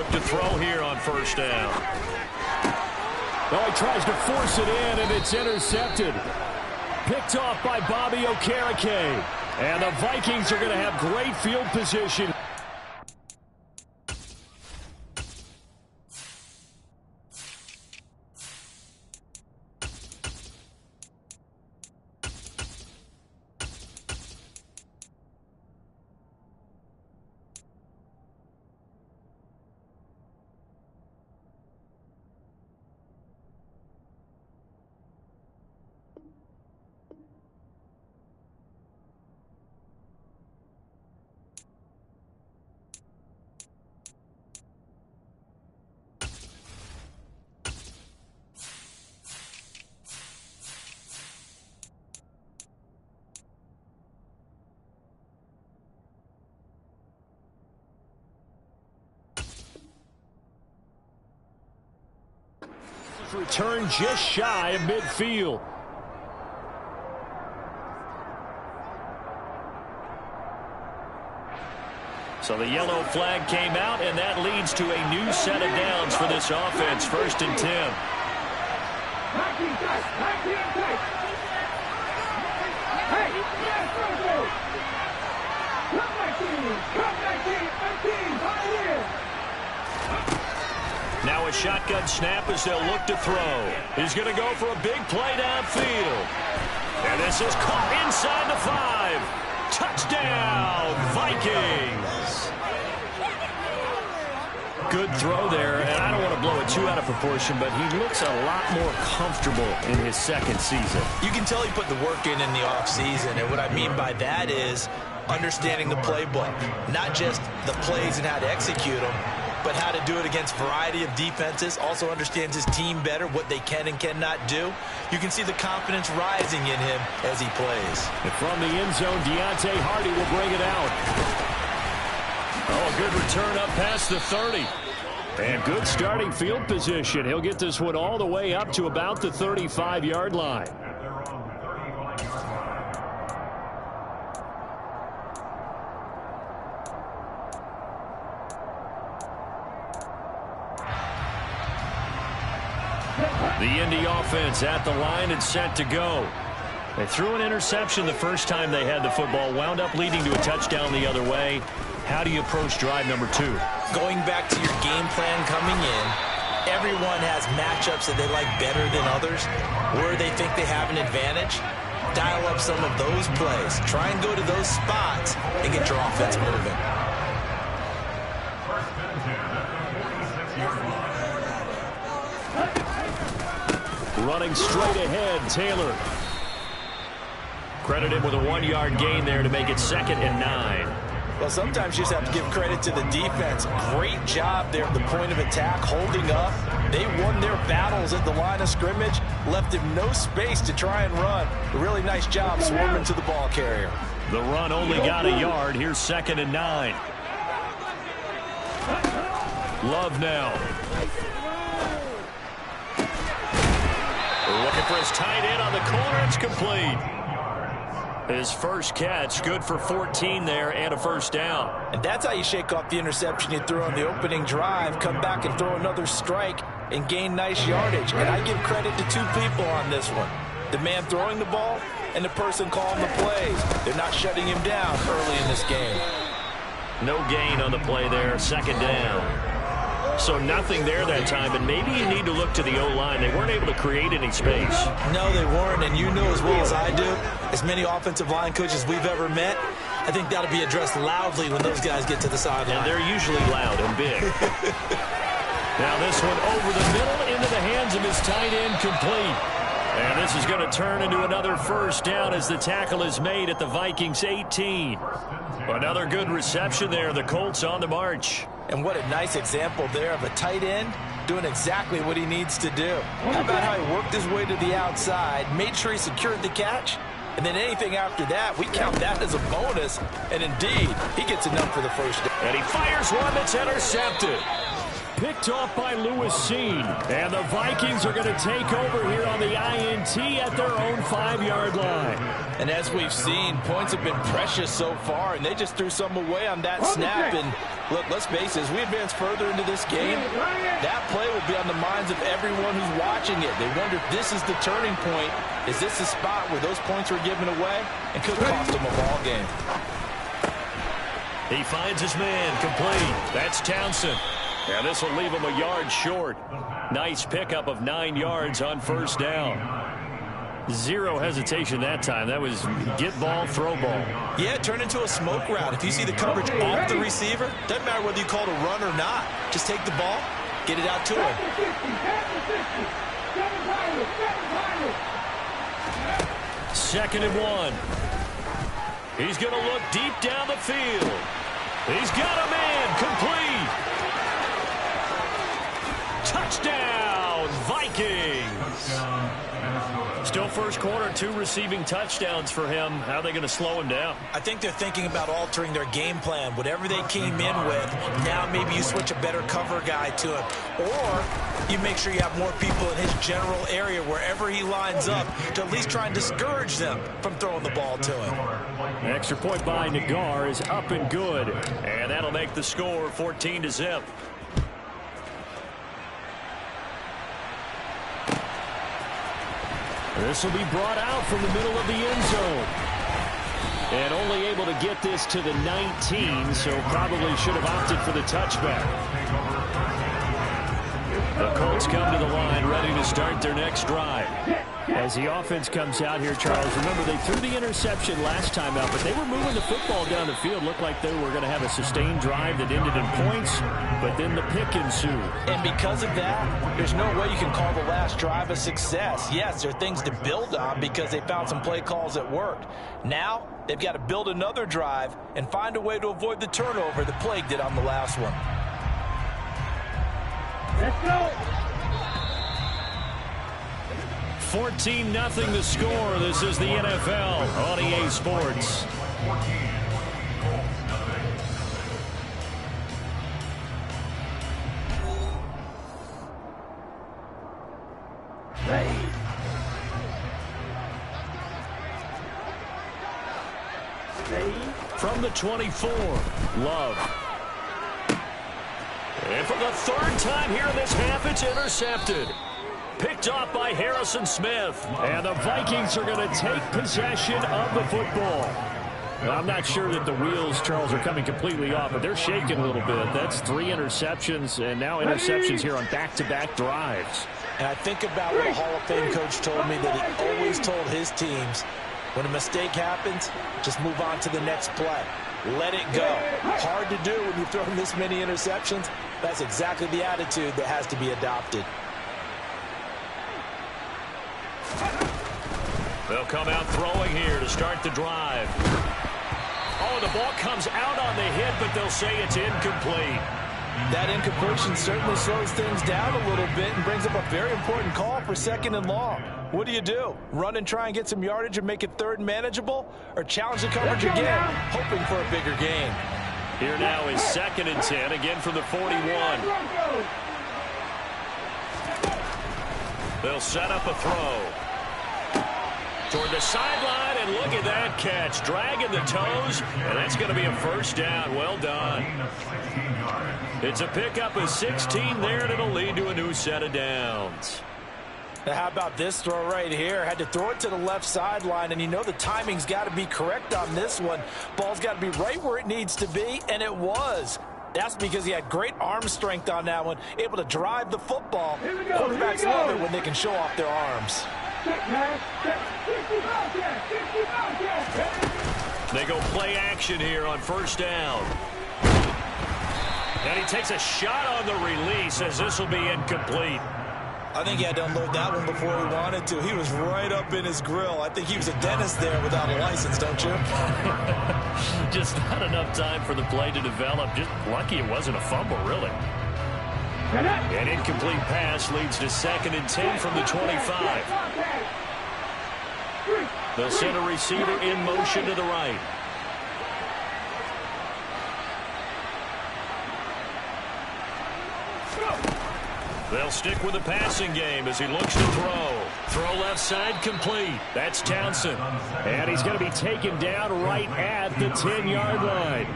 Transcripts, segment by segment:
look to throw here on first down. Oh, he tries to force it in, and it's intercepted. Picked off by Bobby Okereke. And the Vikings are going to have great field position. Return just shy of midfield. So the yellow flag came out, and that leads to a new set of downs for this offense. 1st and 10. Now a shotgun snap as they'll look to throw. He's going to go for a big play downfield. And this is caught inside the 5. Touchdown, Vikings. Good throw there, and I don't want to blow it too out of proportion, but he looks a lot more comfortable in his 2nd season. You can tell he put the work in the offseason, and what I mean by that is understanding the playbook. Not just the plays and how to execute them, but how to do it against a variety of defenses. Also understands his team better, what they can and cannot do. You can see the confidence rising in him as he plays. And from the end zone, Deontay Hardy will bring it out. Oh, a good return up past the 30. And good starting field position. He'll get this one all the way up to about the 35-yard line. The Indy offense at the line and set to go. They threw an interception the first time they had the football, wound up leading to a touchdown the other way. How do you approach drive number 2? Going back to your game plan coming in, everyone has matchups that they like better than others, where they think they have an advantage. Dial up some of those plays. Try and go to those spots and get your offense moving. Running straight ahead, Taylor. Credited with a 1-yard gain there to make it 2nd and 9. Well, sometimes you just have to give credit to the defense. Great job there at the point of attack, holding up. They won their battles at the line of scrimmage, left him no space to try and run. A really nice job swarming to the ball carrier. The run only got a yard. Here's 2nd and 9. Love now. Looking for his tight end on the corner. It's complete. His first catch, good for 14 there and a first down. And that's how you shake off the interception you threw on the opening drive, come back and throw another strike and gain nice yardage. And I give credit to 2 people on this one. The man throwing the ball and the person calling the plays. They're not shutting him down early in this game. No gain on the play there, 2nd down. So nothing there that time, and maybe you need to look to the O-line. They weren't able to create any space. No, they weren't, and you know as well as I do, as many offensive line coaches we've ever met, I think that'll be addressed loudly when those guys get to the sideline. And they're usually loud and big. Now this one over the middle into the hands of his tight end, complete. And this is going to turn into another first down as the tackle is made at the Vikings 18. Another good reception there. The Colts on the march. And what a nice example there of a tight end doing exactly what he needs to do. How about how he worked his way to the outside, made sure he secured the catch, and then anything after that, we count that as a bonus. And indeed, he gets enough for the first down. And he fires one that's intercepted. Picked off by Lewis Cine. And the Vikings are going to take over here on the INT at their own 5-yard line. And as we've seen, points have been precious so far, and they just threw some away on that snap. And look, let's face it, as we advance further into this game, that play will be on the minds of everyone who's watching it. They wonder if this is the turning point. Is this the spot where those points were given away and could cost them a ball game? He finds his man, complete. That's Townsend. And this will leave him a yard short. Nice pickup of 9 yards on first down. Zero hesitation that time. That was get ball, throw ball. Yeah, it turned into a smoke route. If you see the coverage off the receiver, doesn't matter whether you call it a run or not. Just take the ball, get it out to him. Second and 1. He's going to look deep down the field. He's got a man, complete. Touchdown, Vikings. Still first quarter, 2 receiving touchdowns for him. How are they going to slow him down? I think they're thinking about altering their game plan. Whatever they came in with, now maybe you switch a better cover guy to him. Or you make sure you have more people in his general area wherever he lines up to at least try and discourage them from throwing the ball to him. An extra point by Nagar is up and good. And that'll make the score 14-0. This will be brought out from the middle of the end zone. And only able to get this to the 19, so probably should have opted for the touchback. The Colts come to the line ready to start their next drive. As the offense comes out here, Charles, remember they threw the interception last time out, but they were moving the football down the field. Looked like they were going to have a sustained drive that ended in points, but then the pick ensued. And because of that, there's no way you can call the last drive a success. Yes, there are things to build on because they found some play calls that worked. Now, they've got to build another drive and find a way to avoid the turnover that plagued it on the last one. Let's go. 14-0 the score. This is the NFL on EA Sports. From the 24, Love. And for the 3rd time here in this half, it's intercepted. Picked off by Harrison Smith. And the Vikings are going to take possession of the football. I'm not sure that the wheels, Charles, are coming completely off, but they're shaking a little bit. That's 3 interceptions, and now interceptions here on back-to-back drives. And I think about what a Hall of Fame coach told me that he always told his teams, when a mistake happens, just move on to the next play. Let it go. Hard to do when you've thrown this many interceptions. That's exactly the attitude that has to be adopted. They'll come out throwing here to start the drive. Oh, the ball comes out on the hit, but they'll say it's incomplete. That incompletion certainly slows things down a little bit and brings up a very important call for 2nd and long. What do? Run and try and get some yardage and make it 3rd and manageable? Or challenge the coverage again, hoping for a bigger gain? Here now is 2nd and 10, again from the 41. They'll set up a throw. Toward the sideline, and look at that catch. Dragging the toes, and that's going to be a first down. Well done. It's a pickup of 16 there, and it'll lead to a new set of downs. Now, how about this throw right here? Had to throw it to the left sideline, and you know the timing's got to be correct on this one. Ball's got to be right where it needs to be, and it was. That's because he had great arm strength on that one, able to drive the football. Quarterbacks love it when they can show off their arms. They go play action here on first down. And he takes a shot on the release as this will be incomplete. I think he had to unload that one before he wanted to. He was right up in his grill. I think he was a dentist there without a license, don't you? Just not enough time for the play to develop. Just lucky it wasn't a fumble, really. An incomplete pass leads to 2nd and 10 from the 25. They'll send a receiver in motion to the right. They'll stick with the passing game as he looks to throw. Throw left side complete. That's Townsend. And he's going to be taken down right at the 10-yard line.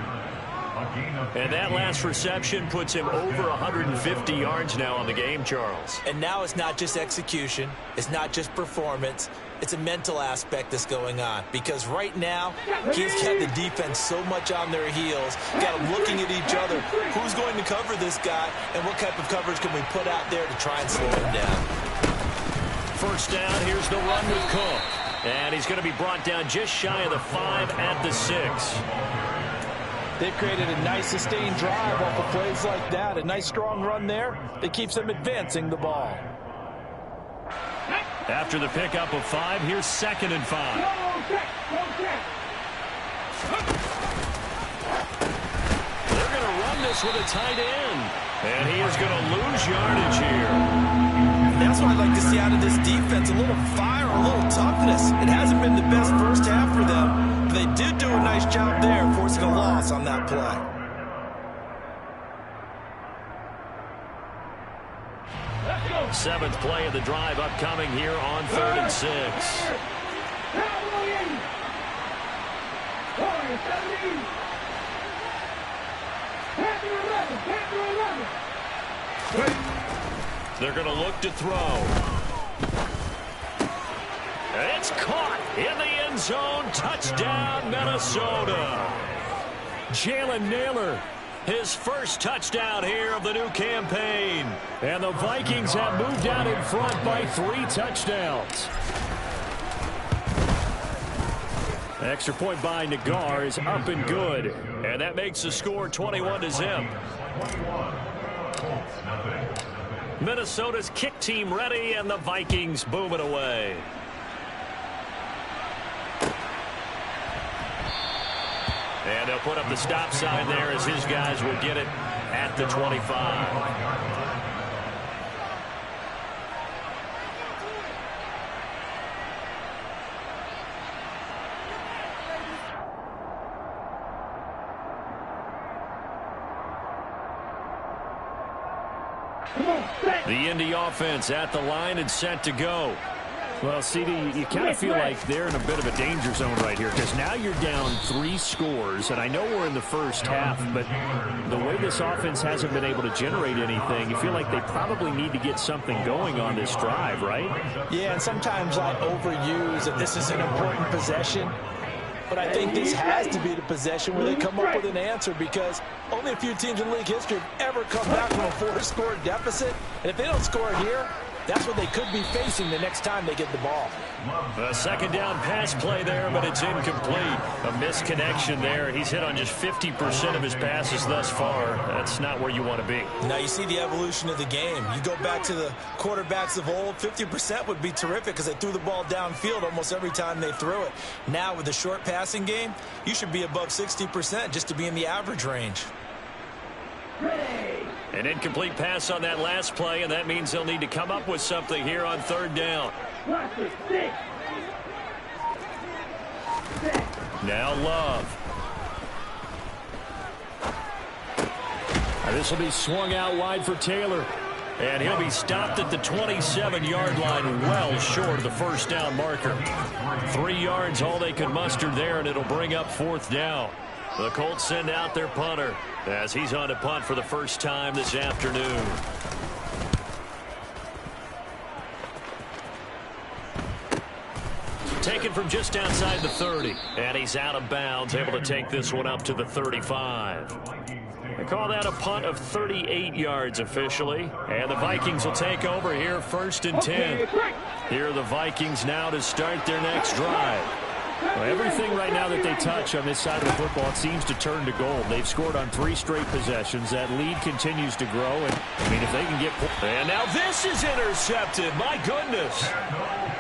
And that last reception puts him over 150 yards now on the game, Charles. And now it's not just execution. It's not just performance. It's a mental aspect that's going on. Because right now, he's got the defense so much on their heels. Got them looking at each other. Who's going to cover this guy? And what type of coverage can we put out there to try and slow him down? First down, here's the run with Cook. And he's going to be brought down just shy of the 5 at the 6. They've created a nice sustained drive off of plays like that. A nice strong run there that keeps them advancing the ball. After the pickup of 5, here's 2nd and 5. They're going to run this with a tight end. And he is going to lose yardage here. That's what I'd like to see out of this defense. A little fire, a little toughness. It hasn't been the best first half for them. But they did do a nice job there, forcing a loss on that play. Seventh play of the drive upcoming here on 3rd and 6. They're going to look to throw. It's caught in the end zone. Touchdown, Minnesota. Jalen Nailor, his first touchdown here of the new campaign. And the Vikings have moved out in front by 3 touchdowns. Extra point by Nagar is up and good. And that makes the score 21-0. Minnesota's kick team ready, and the Vikings boom it away. And they'll put up the stop sign there as his guys will get it at the 25. The Indy offense at the line and set to go. Well, CD, you kind of feel like they're in a bit of a danger zone right here because now you're down 3 scores, and I know we're in the first half, but the way this offense hasn't been able to generate anything, you feel like they probably need to get something going on this drive, right? Yeah, and sometimes I overuse that this is an important possession. But I think this has to be the possession where they come up with an answer because only a few teams in league history have ever come back from a 4-score deficit. And if they don't score here, that's what they could be facing the next time they get the ball. A second down pass play there, but it's incomplete. A misconnection there. He's hit on just 50% of his passes thus far. That's not where you want to be. Now you see the evolution of the game. You go back to the quarterbacks of old, 50% would be terrific because they threw the ball downfield almost every time they threw it. Now with the short passing game, you should be above 60% just to be in the average range. An incomplete pass on that last play, and that means they'll need to come up with something here on 3rd down. Now Love. This will be swung out wide for Taylor. And he'll be stopped at the 27-yard line, well short of the first down marker. 3 yards, all they could muster there, and it'll bring up 4th down. The Colts send out their punter as he's on to punt for the first time this afternoon. Taken from just outside the 30, and he's out of bounds, able to take this one up to the 35. They call that a punt of 38 yards officially, and the Vikings will take over here 1st and 10. Here are the Vikings now to start their next drive. Well, everything right now that they touch on this side of the football, it seems to turn to gold. They've scored on 3 straight possessions. That lead continues to grow, and I mean, if they can get... And now this is intercepted. My goodness.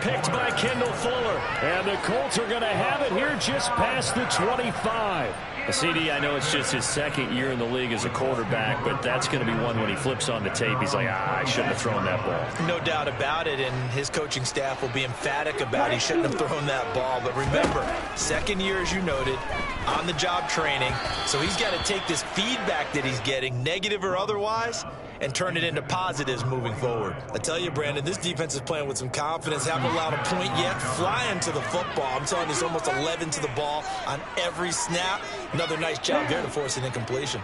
Picked by Kendall Fuller. And the Colts are going to have it here just past the 25. CD, I know it's just his second year in the league as a quarterback, but that's going to be one when he flips on the tape. He's like, I shouldn't have thrown that ball. No doubt about it, and his coaching staff will be emphatic about he shouldn't have thrown that ball. But remember, second year, as you noted, on-the-job training, so he's got to take this feedback that he's getting, negative or otherwise, and turn it into positives moving forward. I tell you, Brandon, this defense is playing with some confidence. Haven't allowed a point yet. Flying to the football. I'm telling you, it's almost 11 to the ball on every snap. Another nice job there to force an incompletion.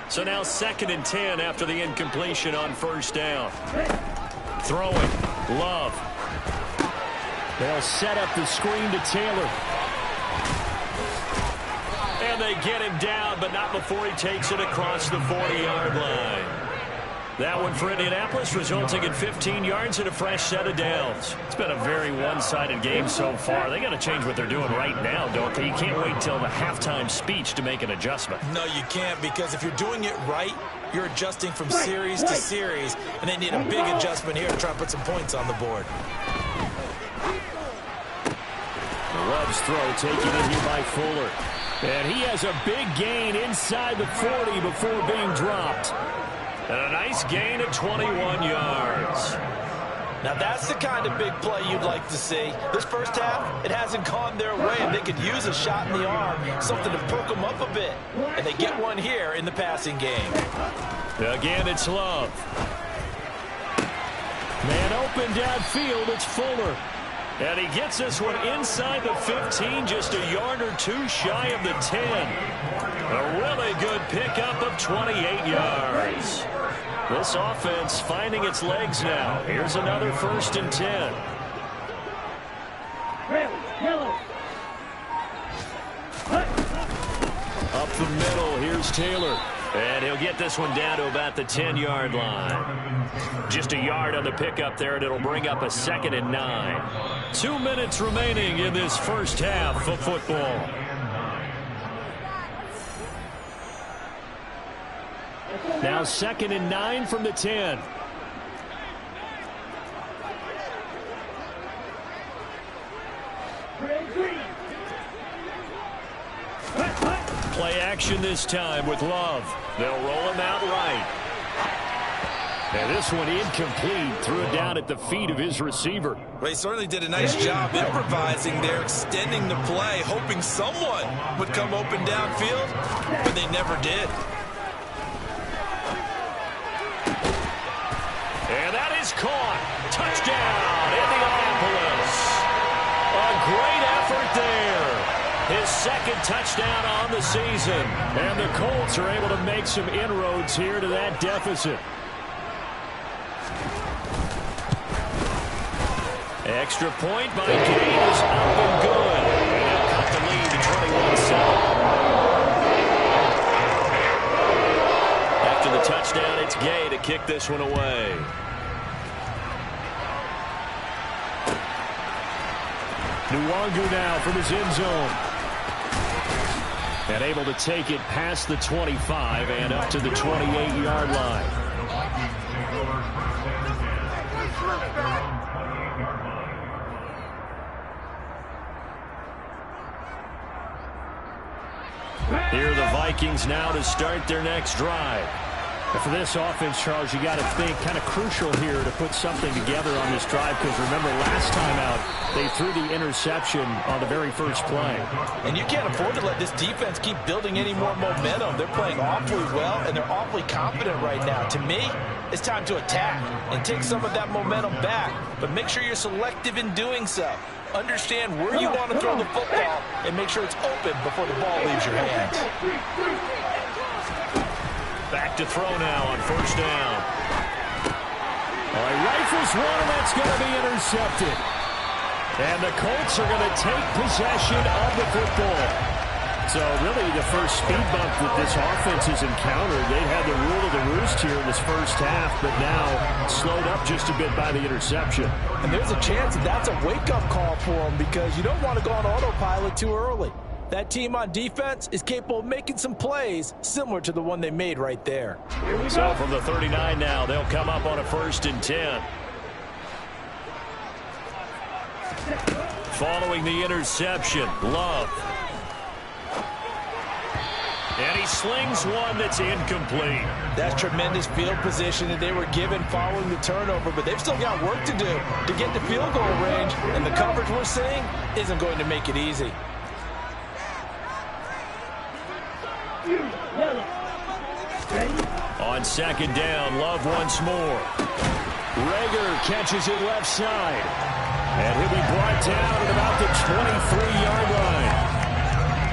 So now 2nd and 10 after the incompletion on first down. Throwing. Love. They'll set up the screen to Taylor. And they get him down, but not before he takes it across the 40-yard line. That one for Indianapolis, resulting in 15 yards and a fresh set of downs. It's been a very one-sided game so far. They got to change what they're doing right now, don't they? You can't wait until the halftime speech to make an adjustment. No, you can't, because if you're doing it right, you're adjusting from series to series, and they need a big adjustment here to try to put some points on the board. Love's throw taken in here by Fuller. And he has a big gain inside the 40 before being dropped. And a nice gain of 21 yards. Now that's the kind of big play you'd like to see. This first half, it hasn't gone their way, and they could use a shot in the arm, something to perk them up a bit. And they get one here in the passing game. Again, it's Love. Man open downfield, it's Fuller. And he gets this one inside the 15, just a yard or two shy of the 10. A really good pickup of 28 yards. This offense finding its legs now. Here's another 1st and 10. Up the middle, here's Taylor. And he'll get this one down to about the 10-yard line. Just a yard on the pickup there, and it'll bring up a 2nd and 9. 2 minutes remaining in this first half of football. Now 2nd and 9 from the 10. Play action this time with Love. They'll roll him out right. And this one incomplete. Threw it down at the feet of his receiver. Well, he certainly did a nice job improvising there, extending the play, hoping someone would come open downfield, but they never did. And that is caught. Touchdown, Indianapolis. A great effort there. His 2nd touchdown on the season. And the Colts are able to make some inroads here to that deficit. Extra point by Gay is up and good. And they'll cut the lead to 21-7. After the touchdown, it's Gay to kick this one away. Nwangu now from his end zone. And able to take it past the 25 and up to the 28-yard line. Here are the Vikings now to start their next drive. And for this offense, Charles, you got to think kind of crucial here to put something together on this drive, because remember last time out they threw the interception on the very first play. And you can't afford to let this defense keep building any more momentum. They're playing awfully well, and they're awfully confident right now. To me, it's time to attack and take some of that momentum back, but make sure you're selective in doing so. Understand where you want to throw the football and make sure it's open before the ball leaves your hands. Back to throw now on first down. All right, rifles one, and that's going to be intercepted. And the Colts are going to take possession of the football. So really the first speed bump that this offense has encountered. They had the rule of the roost here in this first half, but now slowed up just a bit by the interception. And there's a chance that that's a wake-up call for them, because you don't want to go on autopilot too early. That team on defense is capable of making some plays similar to the one they made right there. So from the 39 now, they'll come up on a 1st and 10. Following the interception, Love. And he slings one that's incomplete. That's tremendous field position that they were given following the turnover, but they've still got work to do to get to field goal range, and the coverage we're seeing isn't going to make it easy. On second down, Love once more. Reagor catches it left side. And he'll be brought down at about the 23-yard line.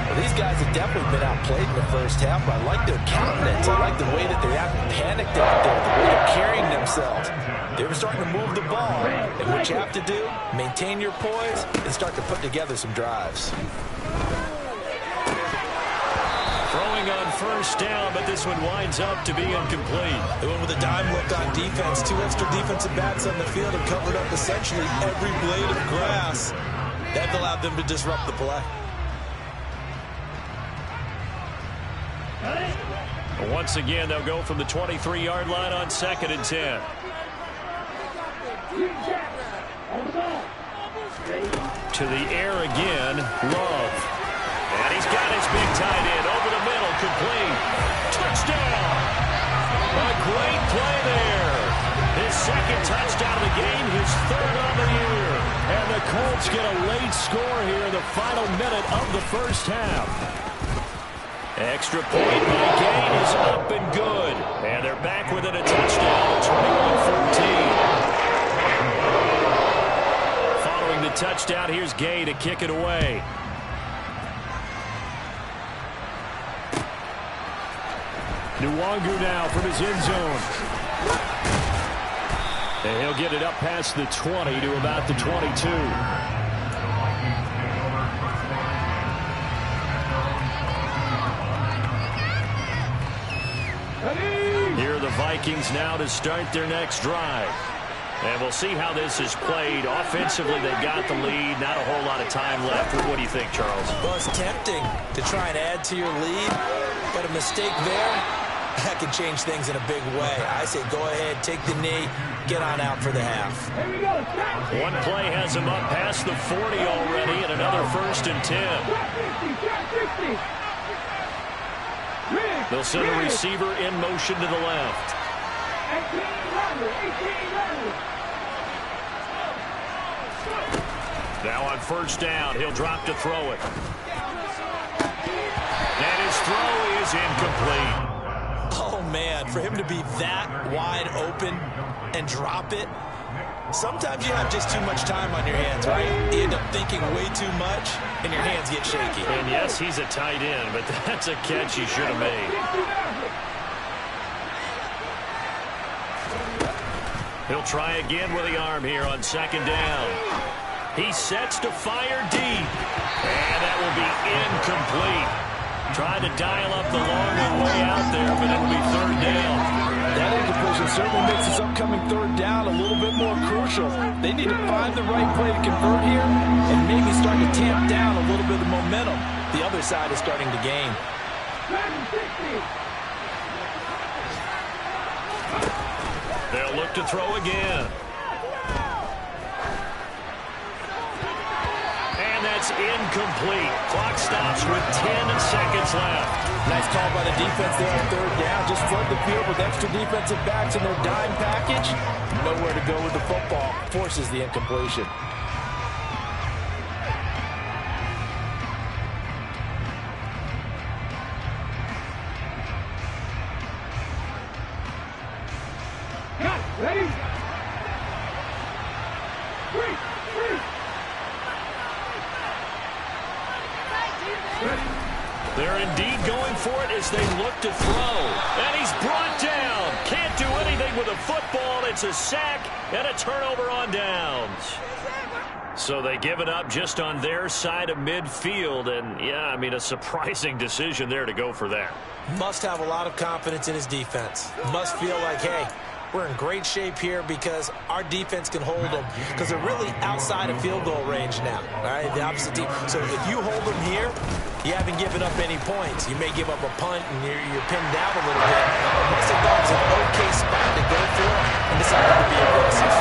Well, these guys have definitely been outplayed in the first half, but I like their countenance. I like the way that they're acting panicked out there, the way they're carrying themselves. They were starting to move the ball, and what you have to do, maintain your poise and start to put together some drives. Throwing on first down, but this one winds up to be incomplete. They went with a dime look on defense. 2 extra defensive backs on the field and covered up essentially every blade of grass. That allowed them to disrupt the play. Once again, they'll go from the 23-yard line on second and 10. To the air again, Love. And he's got his big tight end over the middle, complete. Touchdown! A great play there. His second touchdown of the game, his third on the year. And the Colts get a late score here in the final minute of the first half. Extra point by Gay is up and good. And they're back within a touchdown, 21-14. Following the touchdown, here's Gay to kick it away. Nwangu now from his end zone. And he'll get it up past the 20 to about the 22. Here are the Vikings now to start their next drive. And we'll see how this is played. Offensively, they've got the lead. Not a whole lot of time left. What do you think, Charles? Well, it's tempting to try and add to your lead, but a mistake there, that can change things in a big way. I say go ahead, take the knee, get on out for the half. One play has him up past the 40 already, and another 1st and 10. They'll send a receiver in motion to the left. Now on first down, he'll drop to throw it. And his throw is incomplete. Oh, man, for him to be that wide open and drop it, sometimes you have just too much time on your hands, right? You end up thinking way too much, and your hands get shaky. And yes, he's a tight end, but that's a catch he should have made. He'll try again with the arm here on second down. He sets to fire deep, and that will be incomplete. Tried to dial up the long way out there, but it'll be third down. That incompletion certainly makes this upcoming third down a little bit more crucial. They need to find the right play to convert here and maybe start to tamp down a little bit of momentum. The other side is starting to gain. They'll look to throw again. And that's incomplete. Clock stops with 10 seconds left. Nice call by the defense there on third down. Just flood the field with extra defensive backs in their dime package. Nowhere to go with the football. Forces the incompletion. Ready? They're indeed going for it as they look to throw. And he's brought down. Can't do anything with a football. It's a sack and a turnover on downs. So they give it up just on their side of midfield. And, yeah, I mean, a surprising decision there to go for that. Must have a lot of confidence in his defense. Must feel like, hey, we're in great shape here because our defense can hold them because they're really outside of field goal range now. All right, the opposite team. So if you hold them here, you haven't given up any points. You may give up a punt and you're pinned down a little bit. But must have thought it was an okay spot to go for and decided to be aggressive.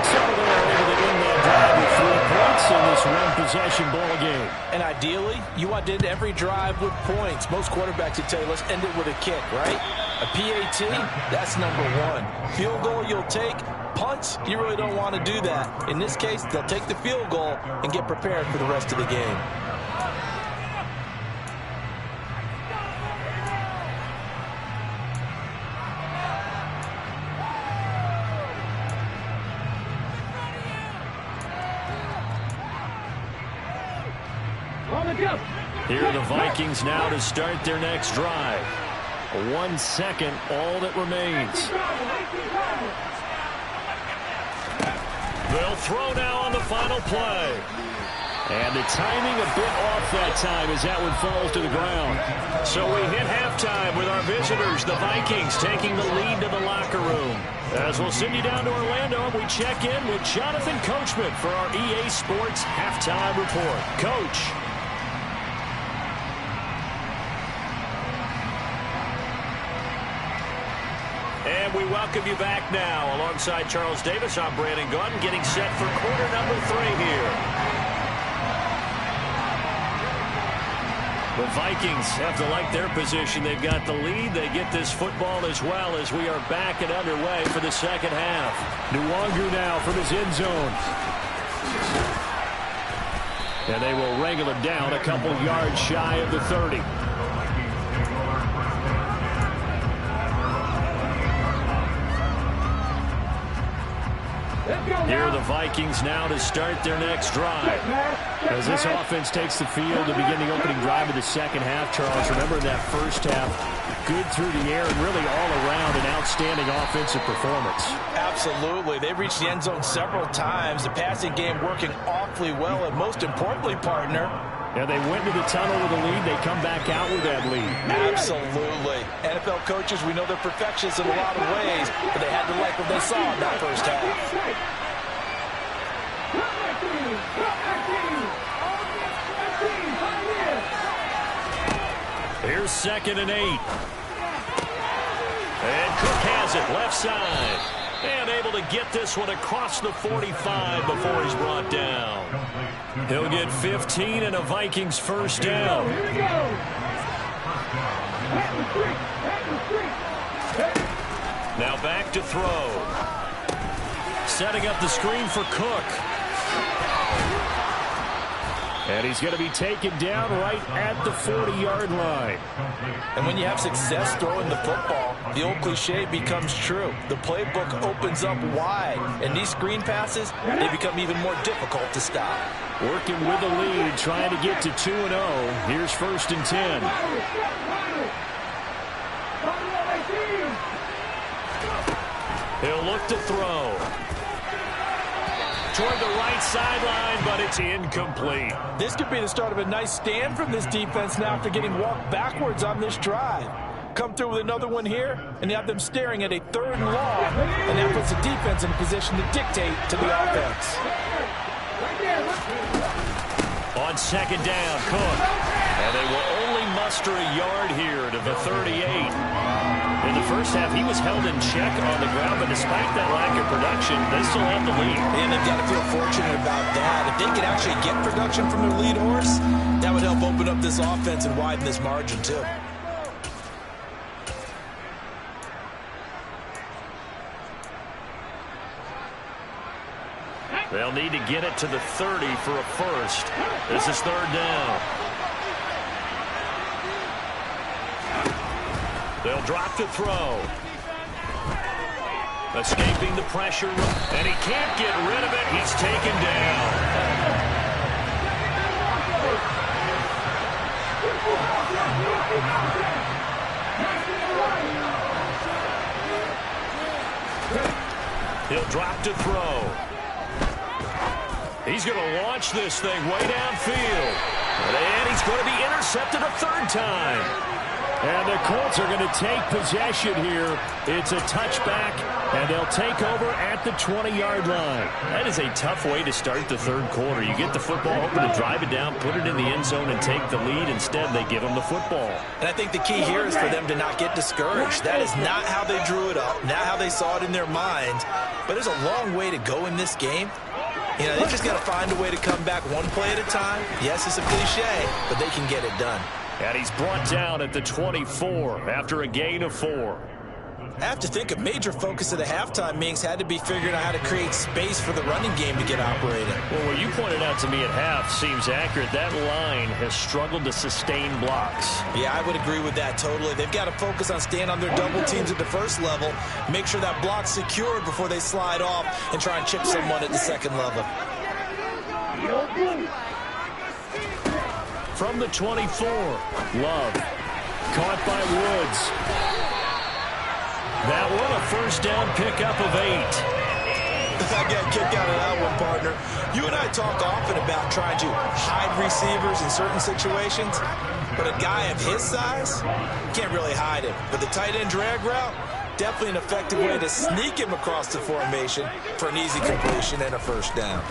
So they're able to end that drive with 3 points in this one-possession ball game. And I Ideally, you want to end every drive with points. Most quarterbacks would tell you, let's end it with a kick, right? A PAT, that's number one. Field goal you'll take. Punts, you really don't want to do that. In this case, they'll take the field goal and get prepared for the rest of the game. Here are the Vikings now to start their next drive. 1 second, all that remains. They'll throw now on the final play. And the timing a bit off that time as that one falls to the ground. So we hit halftime with our visitors, the Vikings, taking the lead to the locker room. As we'll send you down to Orlando, we check in with Jonathan Coachman for our EA Sports Halftime Report. Coach. And we welcome you back now. Alongside Charles Davis, I'm Brandon Gaudin, getting set for quarter number 3 here. The Vikings have to like their position. They've got the lead. They get this football as well as we are back and underway for the second half. Nwangu now from his end zone. And they will wrangle him down a couple yards shy of the 30. Here are the Vikings now to start their next drive. As this offense takes the field to begin the opening drive of the second half, Charles, remember that first half, good through the air and really all around an outstanding offensive performance. Absolutely. They've reached the end zone several times. The passing game working awfully well, and most importantly, partner, yeah, they went to the tunnel with a lead. They come back out with that lead. Absolutely. NFL coaches, we know they're perfectionists in a lot of ways, but they had to like what they saw in that first half. Here's 2nd and 8. And Cook has it left side. And able to get this one across the 45 before he's brought down. He'll get 15 and a Vikings first down. Now back to throw. Setting up the screen for Cook. And he's going to be taken down right at the 40-yard line. And when you have success throwing the football, the old cliche becomes true. The playbook opens up wide, and these screen passes, they become even more difficult to stop. Working with the lead, trying to get to 2-0. Here's 1st and 10. He'll look to throw. Toward the right sideline, but it's incomplete. This could be the start of a nice stand from this defense now after getting walked backwards on this drive. Come through with another one here, and you have them staring at a 3rd and long, and that puts the defense in a position to dictate to the offense. On 2nd down, Cook. And they will only muster a yard here to the 38. In the first half, he was held in check on the ground, but despite that lack of production, they still have the lead. And they've got to feel fortunate about that. If they could actually get production from their lead horse, that would help open up this offense and widen this margin, too. They'll need to get it to the 30 for a first. This is 3rd down. They'll drop to throw. Escaping the pressure, and he can't get rid of it. He's taken down. He'll drop to throw. He's going to launch this thing way downfield. And he's going to be intercepted a 3rd time. And the Colts are going to take possession here. It's a touchback, and they'll take over at the 20-yard line. That is a tough way to start the 3rd quarter. You get the football, hoping to drive it down, put it in the end zone, and take the lead. Instead, they give them the football. And I think the key here is for them to not get discouraged. That is not how they drew it up, not how they saw it in their minds. But there's a long way to go in this game. You know, they just got to find a way to come back one play at a time. Yes, it's a cliche, but they can get it done. And he's brought down at the 24 after a gain of 4. I have to think a major focus of the halftime meetings had to be figuring out how to create space for the running game to get operating. Well, what you pointed out to me at half seems accurate. That line has struggled to sustain blocks. Yeah, I would agree with that totally. They've got to focus on staying on their double teams at the first level, make sure that block's secured before they slide off and try and chip someone at the second level. From the 24, Love. Caught by Woods. That one, a first down pickup of 8. I got a kick out of that one, partner. You and I talk often about trying to hide receivers in certain situations, but a guy of his size can't really hide him. But the tight end drag route, definitely an effective way to sneak him across the formation for an easy completion and a first down.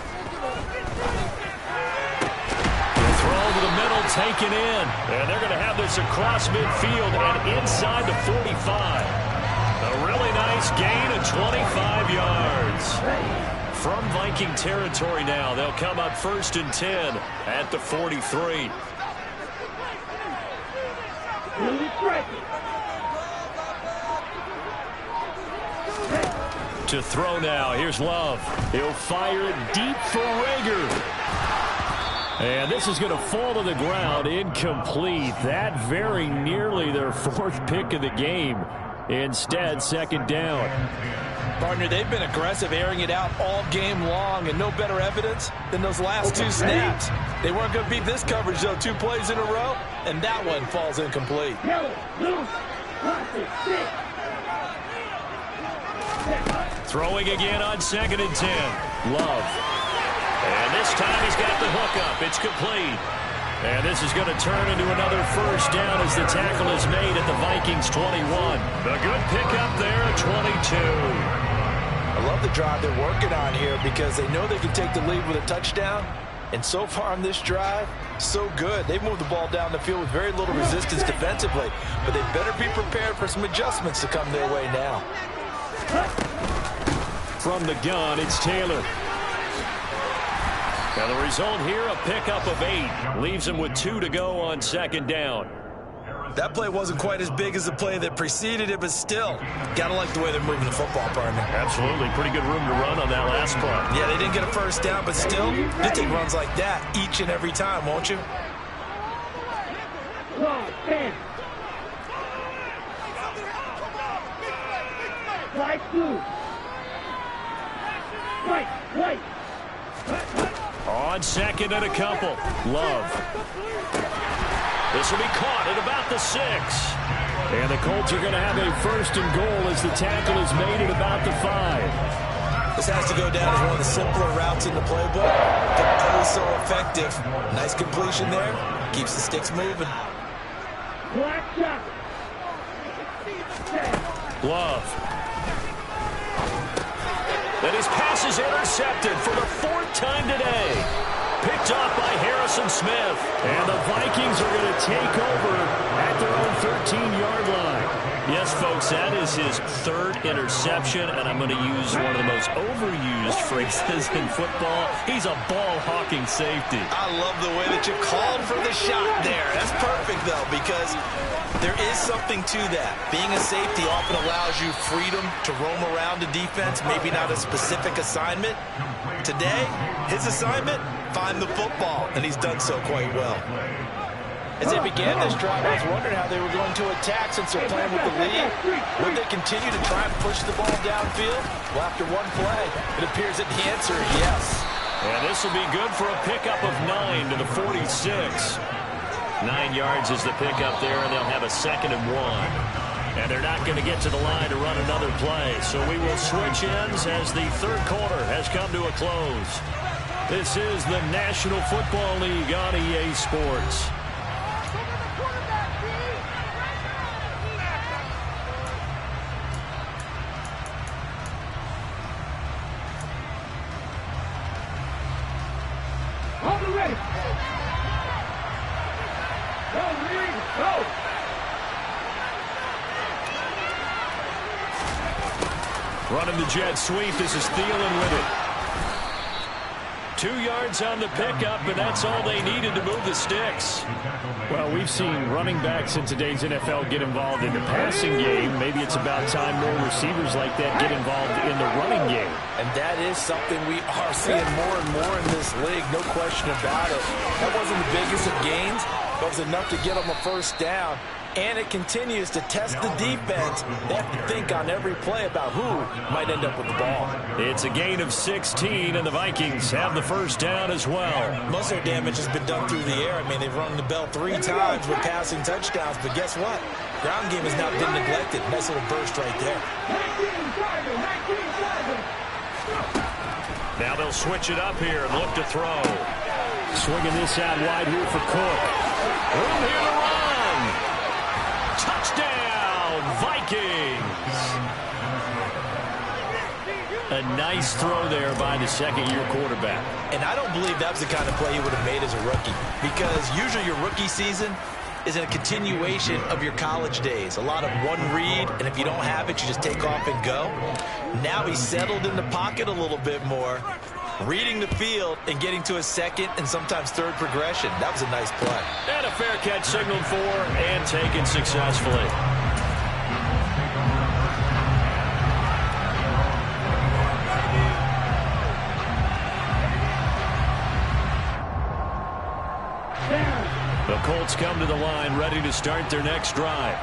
Throw to the middle, taken in. And they're going to have this across midfield and inside the 45. A really nice gain of 25 yards. From Viking territory now, they'll come up 1st and 10 at the 43. To throw now, here's Love. He'll fire it deep for Rager. And this is going to fall to the ground, incomplete. That very nearly their 4th pick of the game. Instead, 2nd down. Partner, they've been aggressive, airing it out all game long, and no better evidence than those last 2 snaps. They weren't going to beat this coverage, though, 2 plays in a row, and that one falls incomplete. Throwing again on 2nd and 10. Love. And this time he's got the hook up. It's complete. And this is going to turn into another first down as the tackle is made at the Vikings 21. The good pickup there at 22. I love the drive they're working on here because they know they can take the lead with a touchdown. And so far on this drive, so good. They've moved the ball down the field with very little resistance defensively. But they better be prepared for some adjustments to come their way now. From the gun, it's Taylor. Now the result here, a pickup of 8. Leaves him with 2 to go on 2nd down. That play wasn't quite as big as the play that preceded it, but still, gotta like the way they're moving the football, partner. Absolutely. Pretty good room to run on that last play. Yeah, they didn't get a first down, but still, you take runs like that each and every time, won't you? White, blue. White. On 2nd and a couple. Love. This will be caught at about the 6. And the Colts are going to have a 1st and goal as the tackle is made at about the 5. This has to go down as one of the simpler routes in the playbook, but always so effective. Nice completion there. Keeps the sticks moving. Love. And his pass is intercepted for the 4th time today. Picked off by Harrison Smith. And the Vikings are going to take over at their own 13-yard line. Yes, folks, that is his 3rd interception, and I'm going to use one of the most overused phrases in football. He's a ball-hawking safety. I love the way that you called for the shot there. That's perfect, though, because there is something to that. Being a safety often allows you freedom to roam around the defense, maybe not a specific assignment. Today, his assignment, find the football, and he's done so quite well. As they began this drive, I was wondering how they were going to attack since they're playing with the lead. Would they continue to try and push the ball downfield? Well, after one play, it appears that the answer is yes. And this will be good for a pickup of 9 to the 46. 9 yards is the pickup there, and they'll have a 2nd and 1. And they're not going to get to the line to run another play. So we will switch ends as the 3rd quarter has come to a close. This is the National Football League on EA Sports. Ready. Go, Lee, go. Running the jet sweep. This is Thielen with it. 2 yards on the pickup, and that's all they needed to move the sticks. Well, we've seen running backs in today's NFL get involved in the passing game. Maybe it's about time more receivers like that get involved in the running game. And that is something we are seeing more and more in this league, no question about it. That wasn't the biggest of gains, but it was enough to get them a first down. And it continues to test the defense. They have to think on every play about who might end up with the ball. It's a gain of 16, and the Vikings have the first down as well. Most of their damage has been done through the air. I mean, they've rung the bell 3 times with passing touchdowns, but guess what? Ground game has not been neglected. Nice little burst right there. Now they'll switch it up here and look to throw. Swinging this out wide here for Cook. Room here to run. Touchdown, Vikings! A nice throw there by the second-year quarterback. And I don't believe that was the kind of play he would have made as a rookie, because usually your rookie season is a continuation of your college days. A lot of one read, and if you don't have it, you just take off and go. Now he's settled in the pocket a little bit more, reading the field and getting to a second and sometimes third progression. That was a nice play. And a fair catch signaled for and taken successfully. The Colts come to the line ready to start their next drive.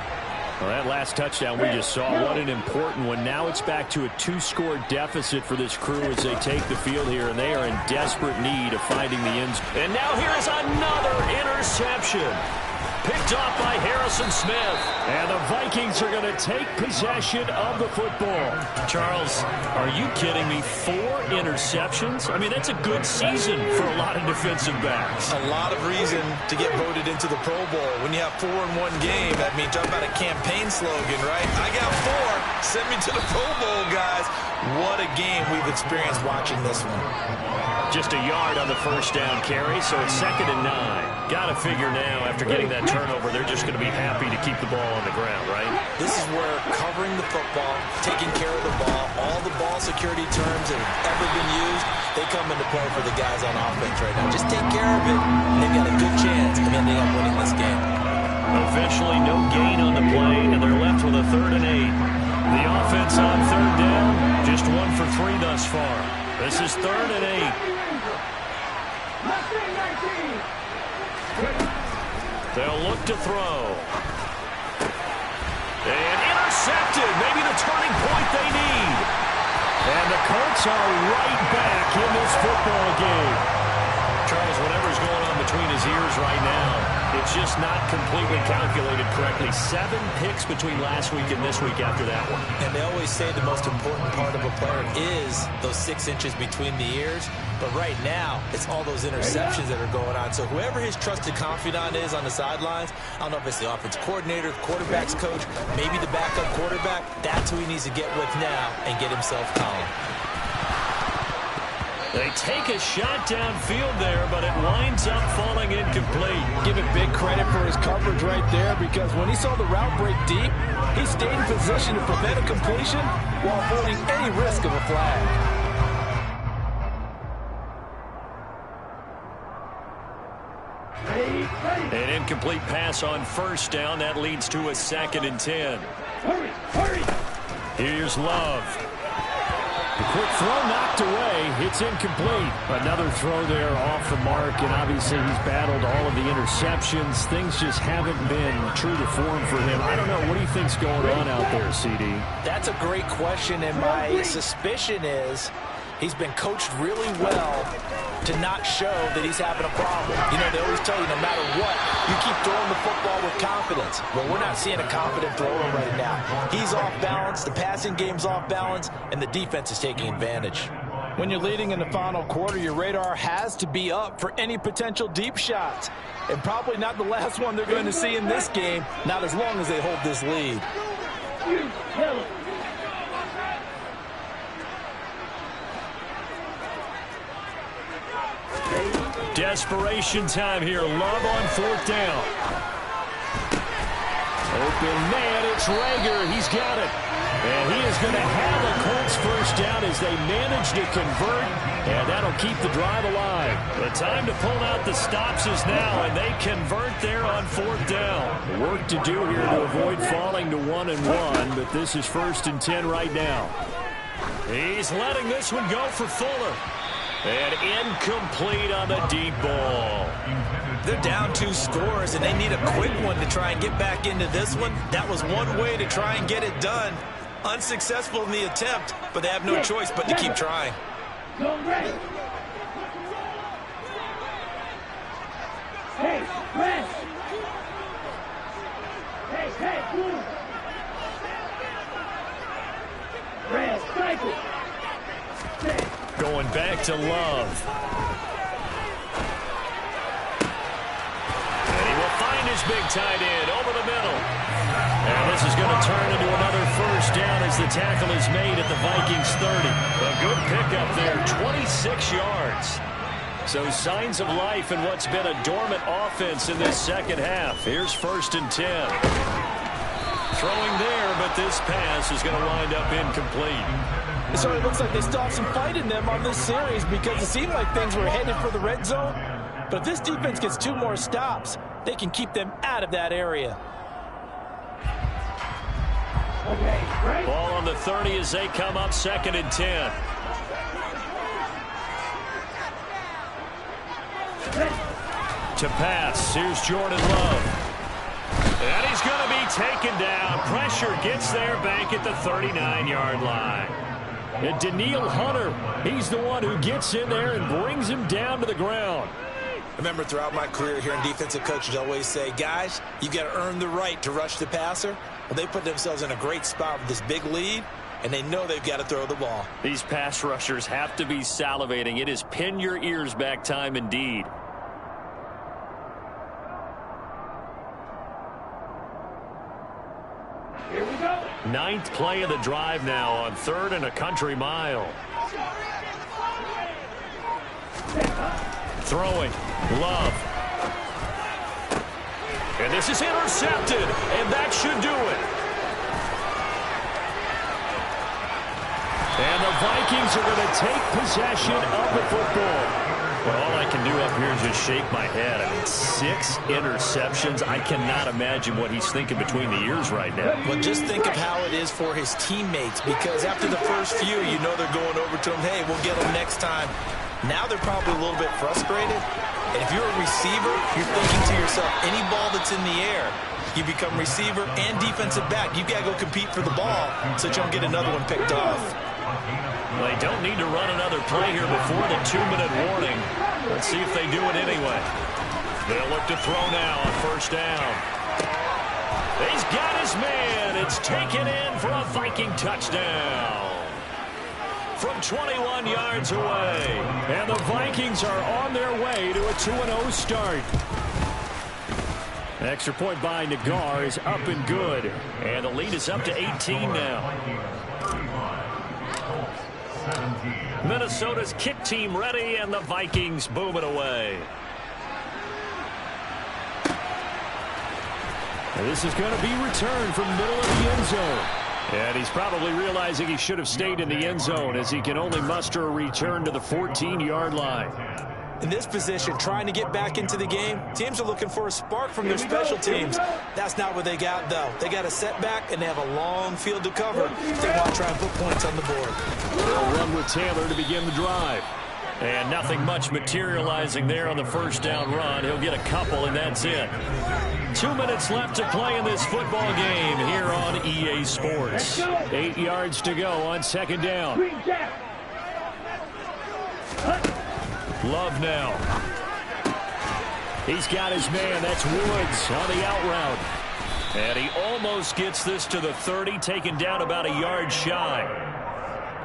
Well, that last touchdown we just saw, what an important one. Now it's back to a 2-score deficit for this crew as they take the field here, and they are in desperate need of finding the end zone. And now here is another interception. Picked off by Harrison Smith. And the Vikings are going to take possession of the football. Charles, are you kidding me? 4 interceptions? I mean, that's a good season for a lot of defensive backs. A lot of reason to get voted into the Pro Bowl. When you have 4 in one game, I mean, talk about a campaign slogan, right? I got 4. Send me to the Pro Bowl, guys. What a game we've experienced watching this one. Just a yard on the first down carry, so it's 2nd and 9. Got to figure now, after getting that turnover, they're just going to be happy to keep the ball on the ground, right? This is where covering the football, taking care of the ball, all the ball security terms that have ever been used, they come into play for the guys on offense right now. Just take care of it, and they've got a good chance of ending up winning this game. Officially no gain on the play, and they're left with a 3rd and 8. The offense on 3rd down, just 1 for 3 thus far. This is 3rd and 8. They'll look to throw. And intercepted. Maybe the turning point they need. And the Colts are right back in this football game. Charles, whatever's going on between his ears right now, it's just not completely calculated correctly. 7 picks between last week and this week after that one. And they always say the most important part of a player is those 6 inches between the ears. But right now, it's all those interceptions that are going on. So whoever his trusted confidant is on the sidelines, I don't know if it's the offense coordinator, the quarterback's coach, maybe the backup quarterback, that's who he needs to get with now and get himself calm. They take a shot downfield there, but it winds up falling incomplete. Give it big credit for his coverage right there, because when he saw the route break deep, he stayed in position to prevent a completion while avoiding any risk of a flag. An incomplete pass on first down. That leads to a 2nd and 10. Hurry! Here's Love. The quick throw knocked away. It's incomplete. Another throw there off the mark, and obviously he's battled all of the interceptions. Things just haven't been true to form for him. I don't know. What do you think's going on out there, CD? That's a great question, and my suspicion is he's been coached really well to not show that he's having a problem. You know, they always tell you, no matter what, you keep throwing the football with confidence. Well, we're not seeing a confident thrower right now. He's off balance, the passing game's off balance, and the defense is taking advantage. When you're leading in the final quarter, your radar has to be up for any potential deep shots. And probably not the last one they're going to see in this game, not as long as they hold this lead. Desperation time here. Love on 4th down. Open man, it's Rager. He's got it. And he is going to have a Colts first down as they manage to convert, and that'll keep the drive alive. The time to pull out the stops is now, and they convert there on 4th down. Work to do here to avoid falling to 1-1, but this is 1st and 10 right now. He's letting this one go for Fuller. And incomplete on the deep ball. They're down 2 scores, and they need a quick one to try and get back into this one. That was one way to try and get it done. Unsuccessful in the attempt, but they have no choice but to keep trying. Go ready. Hey, rest. Hey, move. Rest, cycle. Going back to Love. And he will find his big tight end over the middle. And this is going to turn into another first down as the tackle is made at the Vikings 30. A good pickup there, 26 yards. So signs of life in what's been a dormant offense in this second half. Here's 1st and 10. Throwing there, but this pass is going to wind up incomplete. So it looks like they still have some fight in them on this series because it seemed like things were headed for the red zone. But if this defense gets 2 more stops, they can keep them out of that area. Ball on the 30 as they come up 2nd and 10. To pass, here's Jordan Love. And he's going to be taken down. Pressure gets there back at the 39-yard line. And Danielle Hunter, he's the one who gets in there and brings him down to the ground. I remember throughout my career hearing defensive coaches always say, guys, you got to earn the right to rush the passer. Well, they put themselves in a great spot with this big lead, and they know they've got to throw the ball. These pass rushers have to be salivating. It is pin your ears back time indeed. Here we go. 9th play of the drive now on 3rd and a country mile. Throwing. Love. And this is intercepted, and that should do it. And the Vikings are going to take possession of the football. Well, all I can do up here is just shake my head. I mean, 6 interceptions. I cannot imagine what he's thinking between the ears right now. Well, just think of how it is for his teammates, because after the first few, you know they're going over to him, hey, we'll get them next time. Now they're probably a little bit frustrated. And if you're a receiver, you're thinking to yourself, any ball that's in the air, you become receiver and defensive back. You've got to go compete for the ball so that you don't get another one picked off. They don't need to run another play here before the 2-minute warning. Let's see if they do it anyway. They'll look to throw now on 1st down. He's got his man. It's taken in for a Viking touchdown. From 21 yards away. And the Vikings are on their way to a 2-0 start. Extra point by Nagar is up and good. And the lead is up to 18 now. Minnesota's kick team ready, and the Vikings boom it away. And this is going to be returned from middle of the end zone. And he's probably realizing he should have stayed in the end zone as he can only muster a return to the 14-yard line. In this position, trying to get back into the game, teams are looking for a spark from their special teams. That's not what they got, though. They got a setback, and they have a long field to cover if they want to try and put points on the board. They'll run with Taylor to begin the drive. And nothing much materializing there on the 1st down run. He'll get a couple, and that's it. 2 minutes left to play in this football game here on EA Sports. 8 yards to go on 2nd down. Love now. He's got his man. That's Woods on the out route. And he almost gets this to the 30, taken down about a yard shy.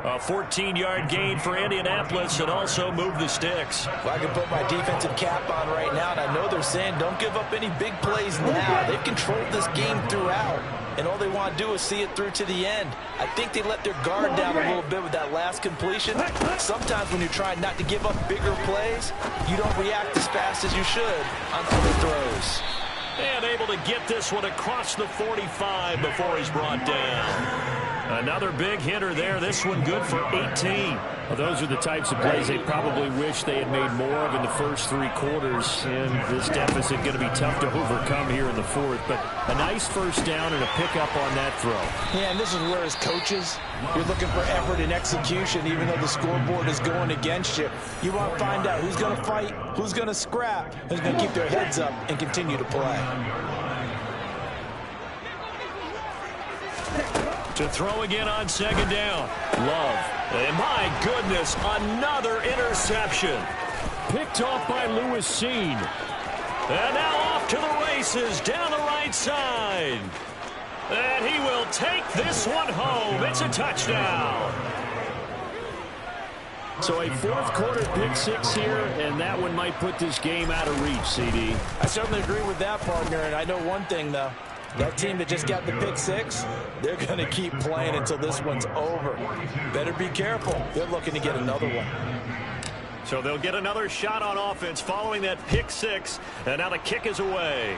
A 14-yard gain for Indianapolis, and also move the sticks. Well, I can put my defensive cap on right now, and I know they're saying don't give up any big plays now. They've controlled this game throughout, and all they want to do is see it through to the end. I think they let their guard down a little bit with that last completion. Sometimes when you're trying not to give up bigger plays, you don't react as fast as you should on other throws. And able to get this one across the 45 before he's brought down. Another big hitter there. This one good for 18. Well, those are the types of plays they probably wish they had made more of in the first 3 quarters. And this deficit going to be tough to overcome here in the fourth. But a nice first down and a pickup on that throw. Yeah, and this is where as coaches, you're looking for effort and execution, even though the scoreboard is going against you. You want to find out who's going to fight, who's going to scrap, who's going to keep their heads up and continue to play. To throw again on second down. Love. And my goodness, another interception. Picked off by Lewis Cine. And now off to the races down the right side. And he will take this one home. It's a touchdown. So a fourth quarter pick 6 here, and that one might put this game out of reach, CD. I certainly agree with that, partner, and I know one thing, though. That team that just got the pick 6, they're going to keep playing until this one's over. Better be careful. They're looking to get another one. So they'll get another shot on offense following that pick 6, and now the kick is away.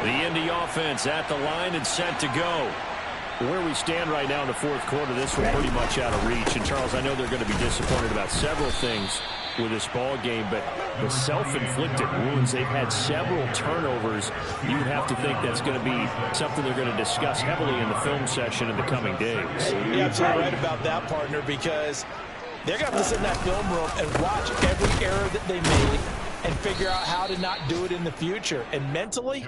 The Indy offense at the line and set to go. Where we stand right now in the fourth quarter, this one pretty much out of reach. And, Charles, I know they're going to be disappointed about several things with this ball game, but the self-inflicted wounds, they've had several turnovers. You would have to think that's going to be something they're going to discuss heavily in the film session in the coming days. You're absolutely right about that, partner, because they're going to have to sit in that film room and watch every error that they made and figure out how to not do it in the future. And mentally,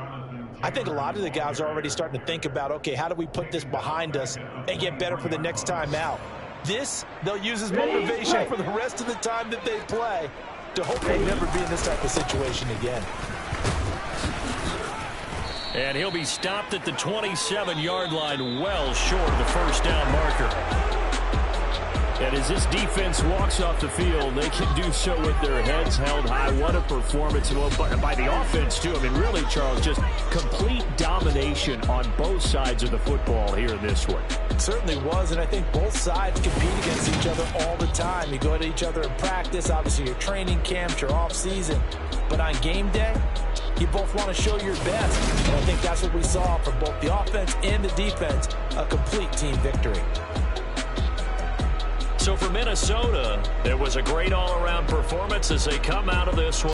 I think a lot of the guys are already starting to think about, okay, how do we put this behind us and get better for the next time out? This, they'll use as motivation for the rest of the time that they play to hopefully never be in this type of situation again. And he'll be stopped at the 27-yard line, well short of the first down marker. And as this defense walks off the field, they can do so with their heads held high. What a performance by the offense, too. I mean, really, Charles, just complete domination on both sides of the football here in this one. It certainly was, and I think both sides compete against each other all the time. You go to each other in practice, obviously your training camps, your off-season. But on game day, you both want to show your best. And I think that's what we saw from both the offense and the defense, a complete team victory. So for Minnesota, it was a great all-around performance as they come out of this one.